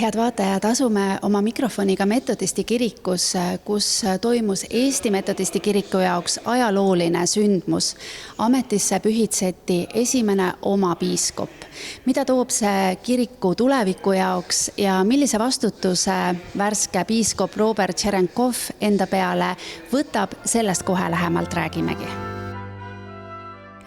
Head vaatajad, asume oma mikrofoniga Metodisti kirikus, kus toimus Eesti Metodisti kiriku jaoks ajalooline sündmus. Ametisse pühitseti esimene oma piiskop. Mida toob see kiriku tuleviku jaoks ja millise vastutuse värske piiskop Robert Cherenkov enda peale võtab, sellest kohe lähemalt räägimegi.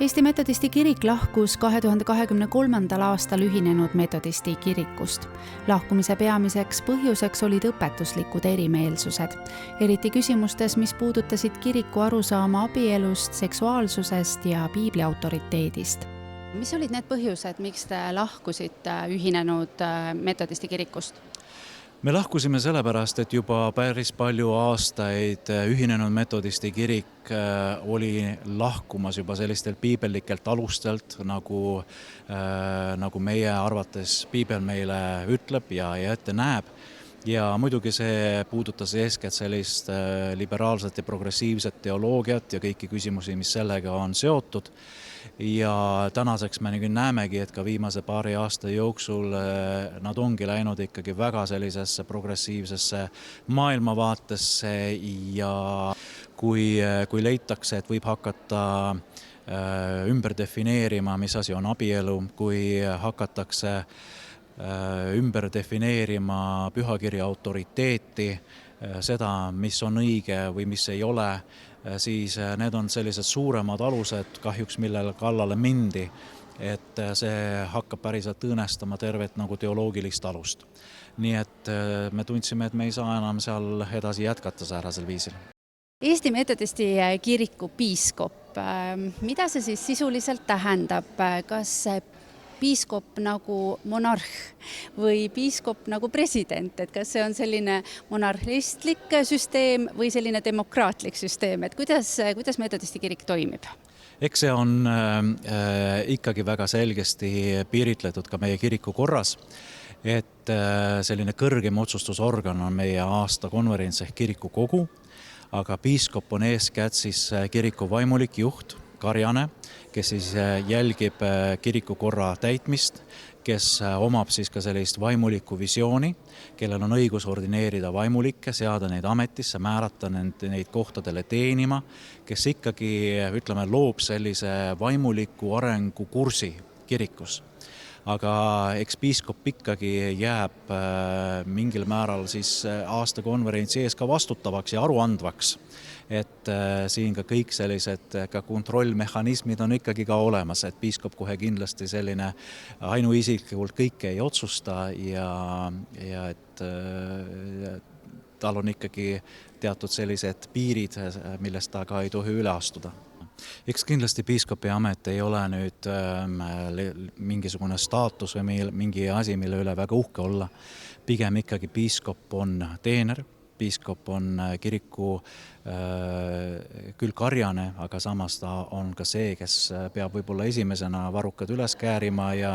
Eesti Metodisti kirik lahkus 2023. aastal ühinenud Metodisti kirikust. Lahkumise peamiseks põhjuseks olid õpetuslikud erimeelsused, eriti küsimustes, mis puudutasid kiriku arusaama abielust, seksuaalsusest ja piibli autoriteedist. Mis olid need põhjused, miks te lahkusite ühinenud Metodisti kirikust? Me lahkusime sellepärast, et juba päris palju aastaid ühinenud Metodisti kirik oli lahkumas juba sellistelt piibellikelt alustelt, nagu meie arvates piibel meile ütleb ja ette näeb. Ja muidugi see puudutas eeskätt sellist liberaalset ja progressiivset teoloogiat ja kõiki küsimusi, mis sellega on seotud. Ja tänaseks me näemegi, et ka viimase paari aasta jooksul nad ongi läinud ikkagi väga sellisesse progressiivsesse maailmavaatesse ja kui leitakse, et võib hakata ümber defineerima, mis asi on abielu, kui hakatakse ümber defineerima pühakirja autoriteeti, seda, mis on õige või mis ei ole, siis need on sellised suuremad alused kahjuks, millele kallale mindi, et see hakkab päriselt õõnestama tervet nagu teoloogilist alust. Nii et me tundsime, et me ei saa enam seal edasi jätkata säärasel viisil. Eesti Metodisti kiriku piiskop, mida see siis sisuliselt tähendab? Kas piiskop nagu monarh või piiskop nagu president, et kas see on selline monarhistlik süsteem või selline demokraatlik süsteem, et kuidas Metodisti kirik toimib? Eks see on ikkagi väga selgesti piiritletud ka meie kiriku korras, et selline kõrgem otsustusorgan on meie aastakonverents ehk kirikukogu, aga piiskop on eeskätt siis kiriku vaimulik juht, karjane, kes siis jälgib kirikukorra täitmist, kes omab siis ka sellist vaimulikku visiooni, kellel on õigus ordineerida vaimulikke, seada neid ametisse, määrata neid kohtadele teenima, kes ikkagi, loob sellise vaimuliku arengukursi kirikus. Aga eks piiskop ikkagi jääb mingil määral siis aastakonverentsi ees ka vastutavaks ja aruandvaks. Et siin ka kõik sellised ka kontrollmehhanismid on ikkagi ka olemas, et piiskop kohe kindlasti selline ainuisiklikult kõike ei otsusta ja et tal on ikkagi teatud sellised piirid, millest ta ka ei tohi üle astuda. Eks kindlasti piiskopi amet ei ole nüüd mingisugune staatus või mingi asi, mille üle väga uhke olla. Pigem ikkagi piiskop on teener, piiskop on kiriku küll karjane, aga samas ta on ka see, kes peab võib-olla esimesena varrukad üles käärima ja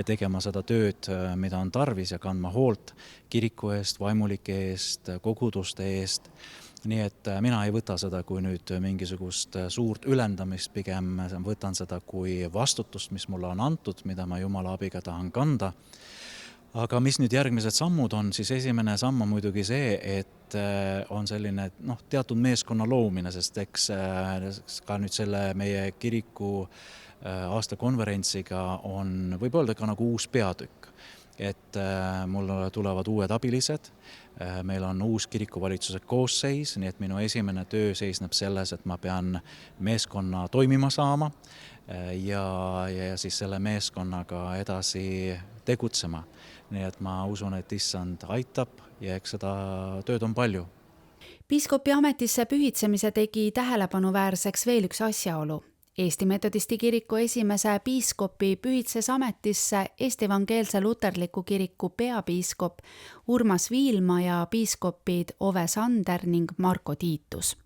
tegema seda tööd, mida on tarvis ja kandma hoolt kiriku eest, vaimulike eest, koguduste eest. Nii et mina ei võta seda kui nüüd mingisugust suurt ülendamist, pigem võtan seda kui vastutust, mis mulle on antud, mida ma Jumala abiga tahan kanda. Aga mis nüüd järgmised sammud on, siis esimene samm on muidugi see, et on selline teatud meeskonna loomine, sest eks ka nüüd selle meie kiriku aastakonverentsiga on võib öelda ka nagu uus peatükk. Et mul tulevad uued abilised, meil on uus kirikuvalitsuse koosseis, nii et minu esimene töö seisneb selles, et ma pean meeskonna toimima saama ja siis selle meeskonnaga edasi tegutsema. Nii et ma usun, et issand aitab ja eks seda tööd on palju. Piiskopi ametisse pühitsemise tegi tähelepanuväärseks veel üks asjaolu. Eesti Metodisti kiriku esimese piiskopi pühitses ametisse Eesti Evangeelse Luterliku kiriku peapiiskop Urmas Viilma ja piiskopid Ove Sander ning Marko Tiitus.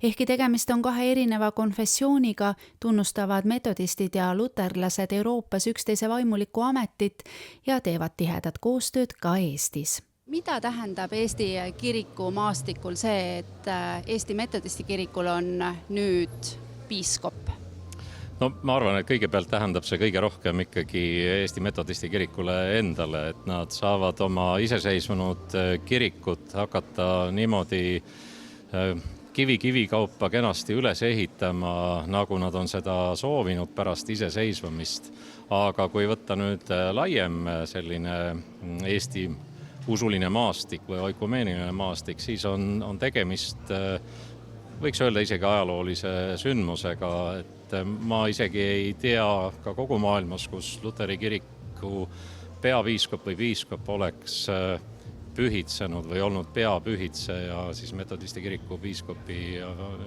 Ehkki tegemist on kahe erineva konfessiooniga, tunnustavad metodistid ja luterlased Euroopas üksteise vaimulikku ametit ja teevad tihedat koostööd ka Eestis. Mida tähendab Eesti kiriku maastikul see, et Eesti Metodisti kirikul on nüüd piiskop? No ma arvan, et kõigepealt tähendab see kõige rohkem ikkagi Eesti Metodisti kirikule endale, et nad saavad oma iseseisvunud kirikut hakata niimoodi kivi kaupa kenasti üles ehitama, nagu nad on seda soovinud pärast iseseisvumist. Aga kui võtta nüüd laiem selline Eesti usuline maastik või oikumeeniline maastik, siis on tegemist, võiks öelda isegi ajaloolise sündmusega, et ma isegi ei tea ka kogu maailmas, kus Luteri kiriku peapiiskop või piiskop oleks pühitsenud või olnud peapühitseja siis Metodisti kiriku piiskopi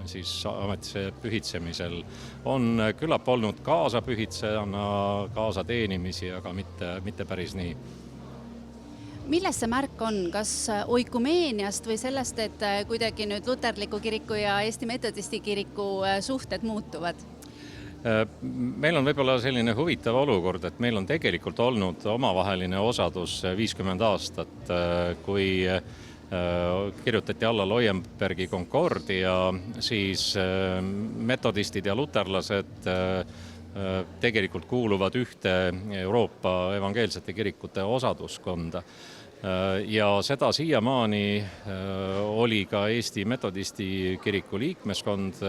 siis ametisse pühitsemisel. On küllap olnud kaasapühitsejana, kaasateenimisi, aga mitte päris nii. Millest see märk on? Kas oikumeeniast või sellest, et kuidagi nüüd luterliku kiriku ja Eesti Metodisti kiriku suhted muutuvad? Meil on võib-olla selline huvitav olukord, et meil on tegelikult olnud omavaheline osadus 50 aastat, kui kirjutati alla Leuenbergi Concordia, siis metodistid ja luterlased tegelikult kuuluvad ühte Euroopa evangeelsete kirikute osaduskonda. Ja seda siiamaani oli ka Eesti Metodisti kiriku liikmeskond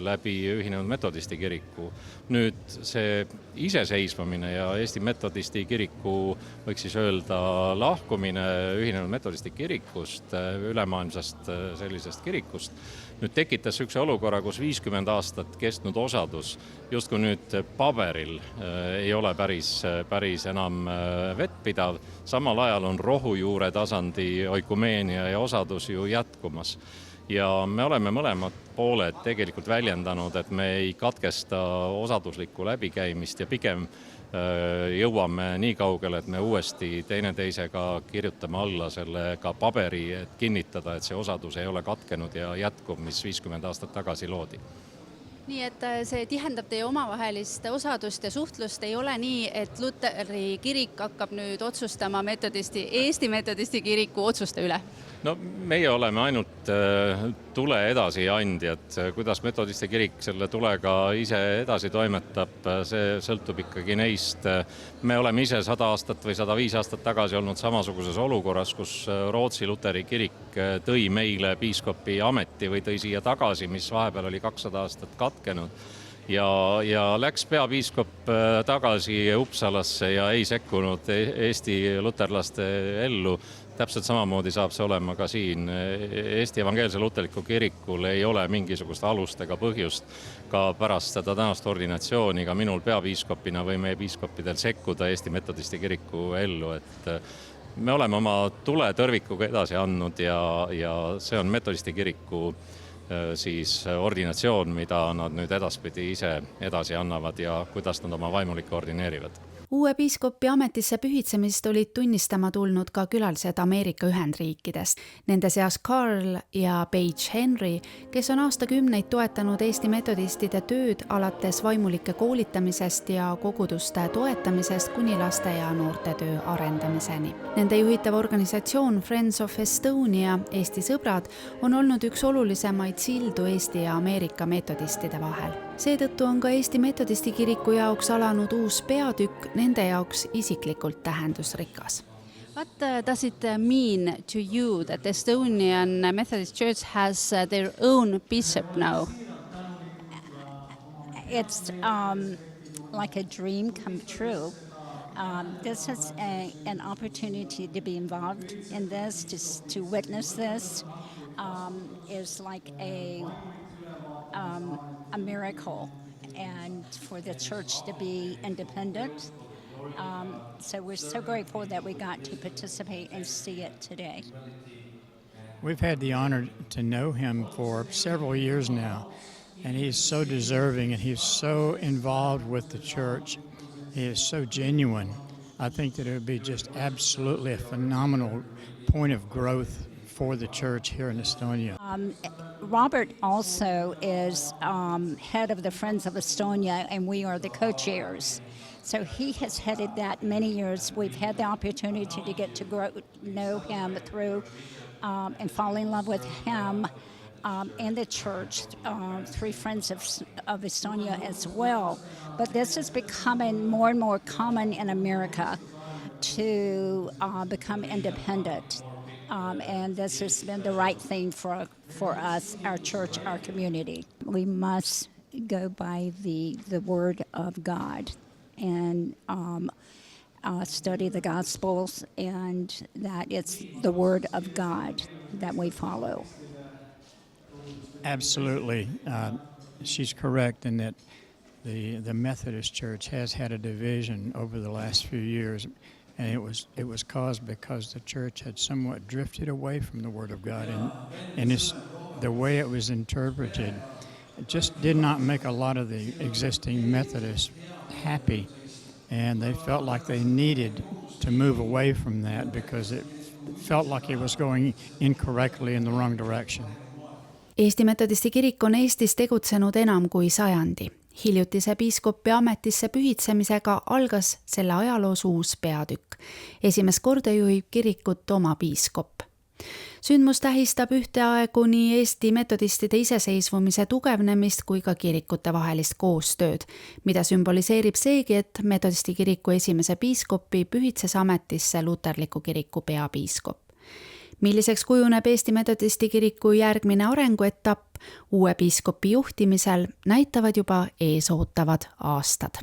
läbi Ühinenud Metodisti kiriku. Nüüd see iseseisvamine ja Eesti Metodisti kiriku, võiks siis öelda, lahkumine Ühinenud Metodisti kirikust, ülemaailmsest sellisest kirikust, nüüd tekitas üks olukorra, kus 50 aastat kestnud osadus justkui nüüd paberil ei ole päris enam vettpidav. Samal ajal on rohujuure tasandi oikumeenia ja osadus ju jätkumas. Ja me oleme mõlemad pooled tegelikult väljendanud, et me ei katkesta osaduslikku läbikäimist ja pigem jõuame nii kaugele, et me uuesti teineteisega kirjutame alla selle ka paberi, et kinnitada, et see osadus ei ole katkenud ja jätkub, mis 50 aastat tagasi loodi. Nii et see tihendab teie omavahelist osadust ja suhtlust, ei ole nii, et Luteri kirik hakkab nüüd otsustama Eesti Metodisti kiriku otsuste üle? No meie oleme ainult tule edasiandjad, kuidas Metodisti kirik selle tulega ise edasi toimetab, see sõltub ikkagi neist. Me oleme ise 100 aastat või 105 aastat tagasi olnud samasuguses olukorras, kus Rootsi Luteri kirik tõi meile piiskopi ameti või tõi siia tagasi, mis vahepeal oli 200 aastat katkenud. Ja läks peapiiskop tagasi Uppsalasse ja ei sekkunud Eesti luterlaste ellu. Täpselt samamoodi saab see olema ka siin. Eesti evangeelse luterliku kirikul ei ole mingisugust alust ega põhjust ka pärast seda tänast ordinatsiooni ka minul peapiiskopina või meie piiskopidel sekkuda Eesti Metodisti kiriku ellu. Et me oleme oma tule tõrvikuga edasi andnud ja see on Metodisti kiriku siis ordinatsioon, mida nad nüüd edaspidi ise edasi annavad ja kuidas nad oma vaimulikke ordineerivad. Uue piiskopi ametisse pühitsemist olid tunnistama tulnud ka külalised Ameerika Ühendriikidest. Nende seas Carl ja Paige Henry, kes on aastakümneid toetanud Eesti metodistide tööd alates vaimulike koolitamisest ja koguduste toetamisest kuni laste ja noorte töö arendamiseni. Nende juhitav organisatsioon Friends of Estonia, Eesti sõbrad, on olnud üks olulisemaid sildu Eesti ja Ameerika metodistide vahel. Seetõttu on ka Eesti Metodisti kiriku jaoks alanud uus peatükk nende jaoks isiklikult tähendusrikas. What does it mean to you that the Estonian Methodist Church has their own bishop now? It's like a dream come true. This is an opportunity to be involved in this, to witness this. Is like a miracle, and for the church to be independent. So we're so grateful that we got to participate and see it today. We've had the honor to know him for several years now, and he's so deserving and he's so involved with the church. He is so genuine. I think that it would be just absolutely a phenomenal point of growth for the church here in Estonia. Robert also is head of the Friends of Estonia, and we are the co-chairs. So he has headed that many years. We've had the opportunity to get to know him through and fall in love with him and the church, 3 Friends of Estonia as well. But this is becoming more and more common in America to become independent. And this has been the right thing for us, our church, our community. We must go by the Word of God and study the Gospels, and that it's the Word of God that we follow. Absolutely. She's correct in that the Methodist Church has had a division over the last few years, and it was caused because the church had somewhat drifted away from the Word of God, and the way it was interpreted, it just did not make a lot of the existing Methodists happy, and they felt like they needed to move away from that because it felt like it was going incorrectly in the wrong direction. Eesti Metodisti Kirik on Eestis tegutsenud enam kui 100. Hiljutise piiskopi ametisse pühitsemisega algas selle ajaloos uus peatükk. Esimest korda juhib kirikut oma piiskop. Sündmus tähistab ühteaegu nii Eesti metodistide iseseisvumise tugevnemist kui ka kirikute vahelist koostööd, mida sümboliseerib seegi, et Metodisti kiriku esimese piiskopi pühitses ametisse luterliku kiriku peapiiskop. Milliseks kujuneb Eesti Metodisti kiriku järgmine arenguetapp uue piiskopi juhtimisel, näitavad juba eesootavad aastad.